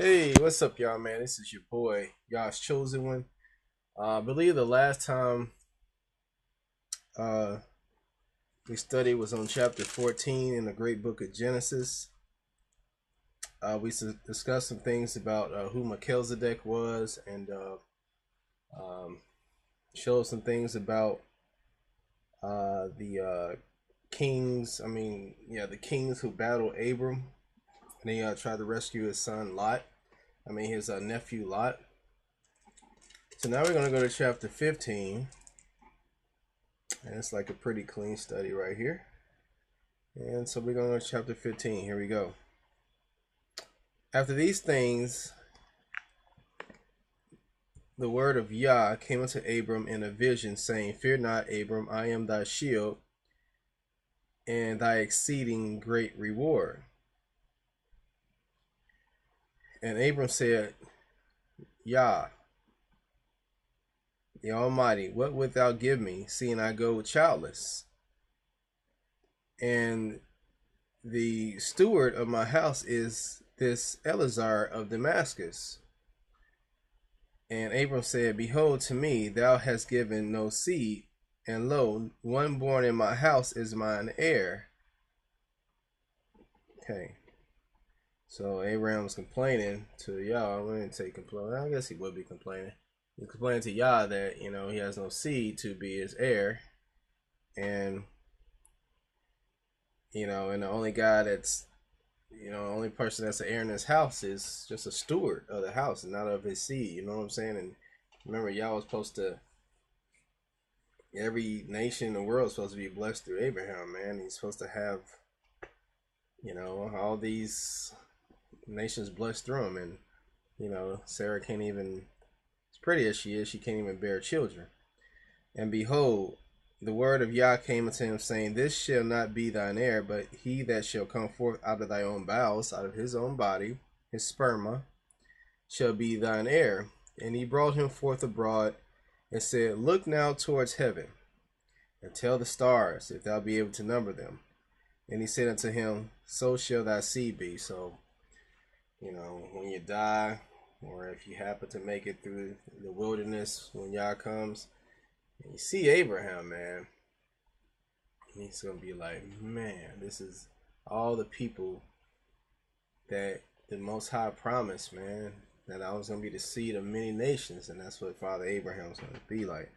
Hey, what's up, y'all, man? This is your boy, y'all's chosen one. I believe the last time uh, we studied was on chapter 14 in the great book of Genesis. We discussed some things about who Melchizedek was and um, showed some things about the kings. The kings who battled Abram and they tried to rescue his son Lot. His nephew Lot. So now we're going to go to chapter 15. And it's like a pretty clean study right here. And so we're going to chapter 15. Here we go. After these things, the word of Yah came unto Abram in a vision, saying, Fear not, Abram, I am thy shield and thy exceeding great reward. And Abram said, Yah, the Almighty, what wilt thou give me, seeing I go childless? And the steward of my house is this Eleazar of Damascus. And Abram said, Behold, to me thou hast given no seed, and lo, one born in my house is mine heir. Okay. So Abraham's complaining to Yah. I wouldn't say complaining. I guess he would be complaining. He's complaining to Yah that, he has no seed to be his heir. And, and the only guy that's, the only person that's an heir in his house is just a steward of the house and not of his seed. You know what I'm saying? And remember, Yah was supposed to, every nation in the world is supposed to be blessed through Abraham, man. He's supposed to have, all these nations blessed through him. And, Sarah can't even, as pretty as she is, she can't even bear children. And behold, the word of Yah came unto him, saying, This shall not be thine heir, but he that shall come forth out of thy own bowels, out of his own body, his sperma, shall be thine heir. And he brought him forth abroad, and said, Look now towards heaven, and tell the stars, if thou be able to number them. And he said unto him, So shall thy seed be. So, when you die, or if you happen to make it through the wilderness when Yah comes, and you see Abraham, man, he's going to be like, man, this is all the people that the Most High promised, man, that I was going to be the seed of many nations. And that's what Father Abraham's going to be like.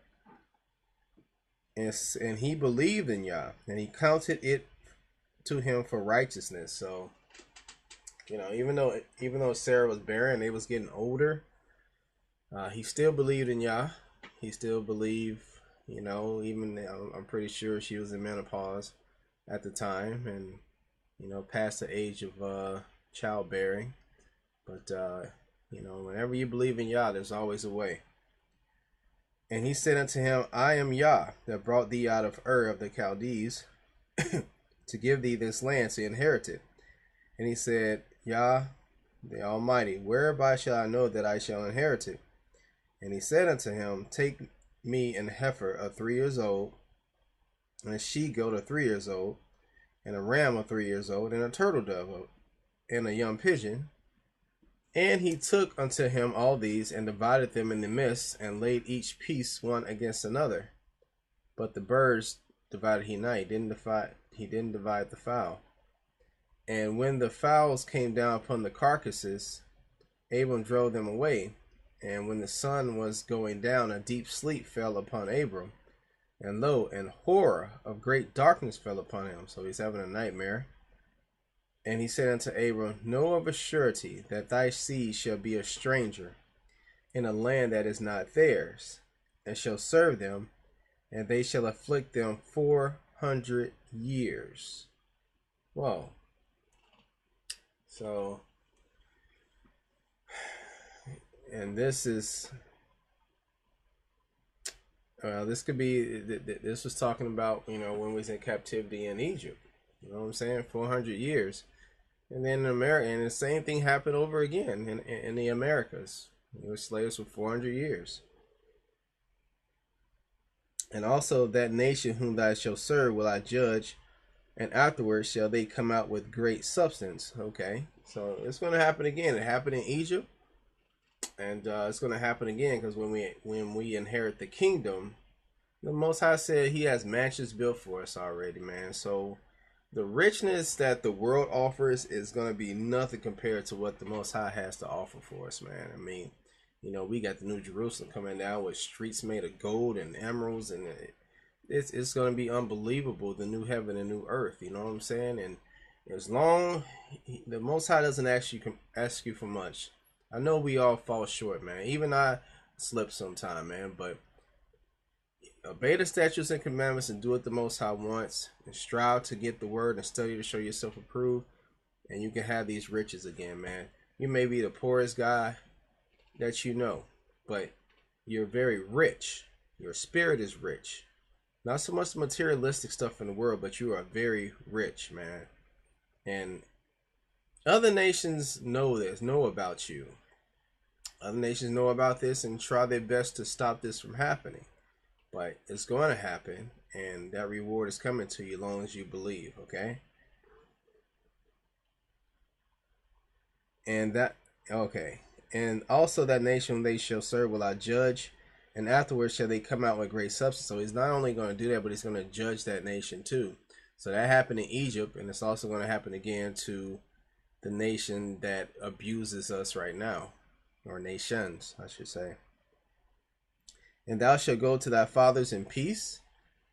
And he believed in Yah, and he counted it to him for righteousness. So, even though Sarah was barren, they was getting older, he still believed in Yah. He still believed, even I'm pretty sure she was in menopause at the time, and past the age of childbearing. But whenever you believe in Yah, there's always a way. And he said unto him, I am Yah that brought thee out of Ur of the Chaldees to give thee this land to inherit it. And he said, Yah, the Almighty, whereby shall I know that I shall inherit it? And he said unto him, Take me an heifer of 3 years old, and a she-goat of 3 years old, and a ram of 3 years old, and a turtle dove, and a young pigeon. And he took unto him all these, and divided them in the midst, and laid each piece one against another. But the birds divided he not. He didn't divide the fowl. And when the fowls came down upon the carcasses, Abram drove them away. And when the sun was going down, a deep sleep fell upon Abram. And lo, an horror of great darkness fell upon him. So he's having a nightmare. And he said unto Abram, Know of a surety that thy seed shall be a stranger in a land that is not theirs, and shall serve them, and they shall afflict them 400 years. Whoa. So, and this is, this could be, this was talking about, when we was in captivity in Egypt. You know what I'm saying? 400 years. And then in America, and the same thing happened over again in the Americas. We were slaves for 400 years. And also that nation whom thou shalt serve will I judge and afterwards shall they come out with great substance. Okay, so it's going to happen again. It happened in Egypt, and it's going to happen again, because when we inherit the kingdom, the Most High said He has mansions built for us already, man. So the richness that the world offers is going to be nothing compared to what the Most High has to offer for us, man. I mean, you know, we got the New Jerusalem coming down with streets made of gold and emeralds, and it's going to be unbelievable, the new heaven and new earth. You know what I'm saying? And as long the Most High doesn't ask you for much. I know we all fall short, man. Even I slip sometime, man. But obey the statutes and commandments and do what the Most High wants, and strive to get the word and study to show yourself approved, and you can have these riches again, man. You may be the poorest guy that you know, but you're very rich. Your spirit is rich. Not so much the materialistic stuff in the world, but you are very rich, man. And other nations know this, know about you. Other nations know about this and try their best to stop this from happening. But it's going to happen, and that reward is coming to you as long as you believe, okay? And also that nation they shall serve will I judge, and afterwards shall they come out with great substance. So he's not only going to do that, but he's going to judge that nation too. So that happened in Egypt, and it's also going to happen again to the nation that abuses us right now, or nations, I should say. And thou shalt go to thy fathers in peace.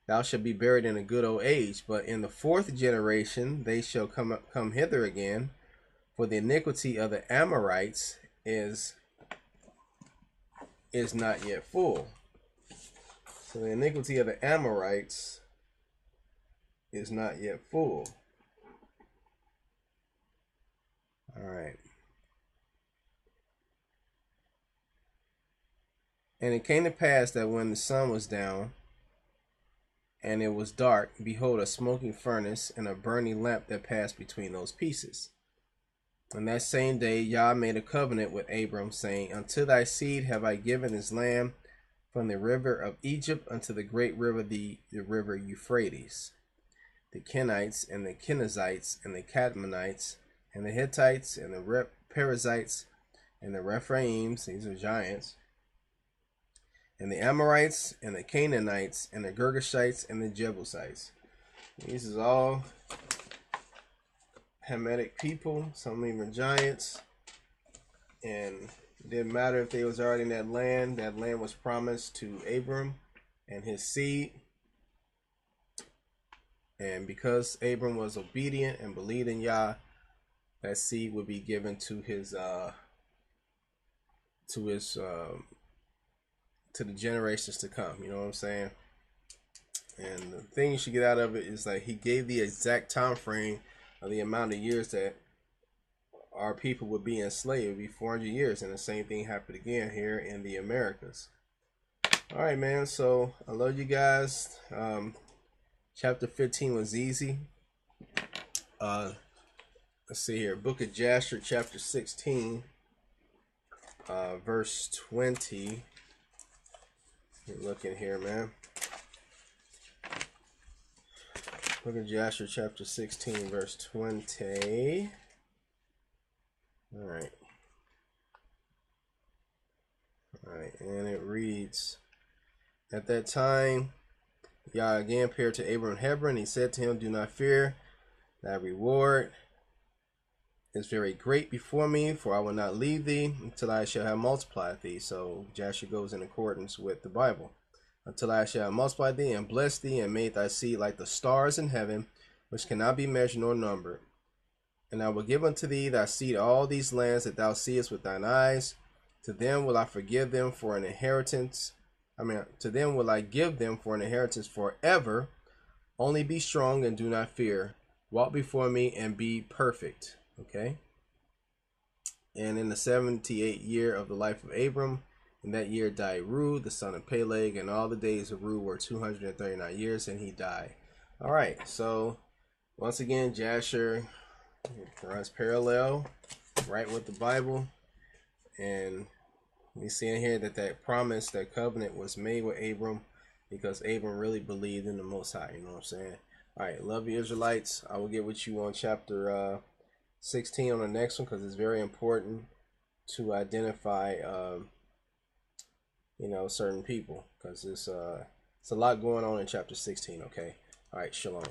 Thou shalt be buried in a good old age. But in the fourth generation they shall come hither again, for the iniquity of the Amorites is not yet full. So the iniquity of the Amorites is not yet full. All right. And it came to pass that when the sun was down, and it was dark, behold, a smoking furnace and a burning lamp that passed between those pieces. And that same day Yah made a covenant with Abram, saying, Unto thy seed have I given this land, from the river of Egypt unto the great river, the river Euphrates, the Kenites and the Kenizzites and the Cadmonites and the Hittites and the Perizzites and the Rephaims, these are giants, and the Amorites and the Canaanites and the Girgashites and the Jebusites. These is all Hamitic people, some even giants, and it didn't matter if they was already in that land. That land was promised to Abram and his seed, and because Abram was obedient and believed in Yah, that seed would be given to the generations to come. You know what I'm saying? And the thing you should get out of it is like he gave the exact time frame of the amount of years that our people would be enslaved. It would be 400 years, and the same thing happened again here in the Americas. All right, man. So I love you guys. Chapter 15 was easy. Let's see here. Book of Jasher, chapter 16, verse 20. You're looking here, man. Book of Jasher, chapter 16, verse 20. All right. All right, and it reads, At that time, Yah again appeared to Abram in Hebron. He said to him, Do not fear, thy reward is very great before me, for I will not leave thee until I shall have multiplied thee. So Jasher goes in accordance with the Bible. Until I shall have multiplied thee and blessed thee and made thy seed like the stars in heaven, which cannot be measured nor numbered. And I will give unto thee thy seed all these lands that thou seest with thine eyes. To them will I forgive them for an inheritance. To them will I give them for an inheritance forever. Only be strong and do not fear. Walk before me and be perfect. Okay. And in the 78th year of the life of Abram, in that year died Ru, the son of Peleg, and all the days of Ru were 239 years, and he died. All right. So once again, Jasher runs parallel right with the Bible, and we see in here that promise, that covenant was made with Abram because Abram really believed in the Most High. You know what I'm saying? All right, love you, Israelites. I will get with you on chapter 16 on the next one, because it's very important to identify, certain people, because it's a lot going on in chapter 16. Okay. All right. Shalom.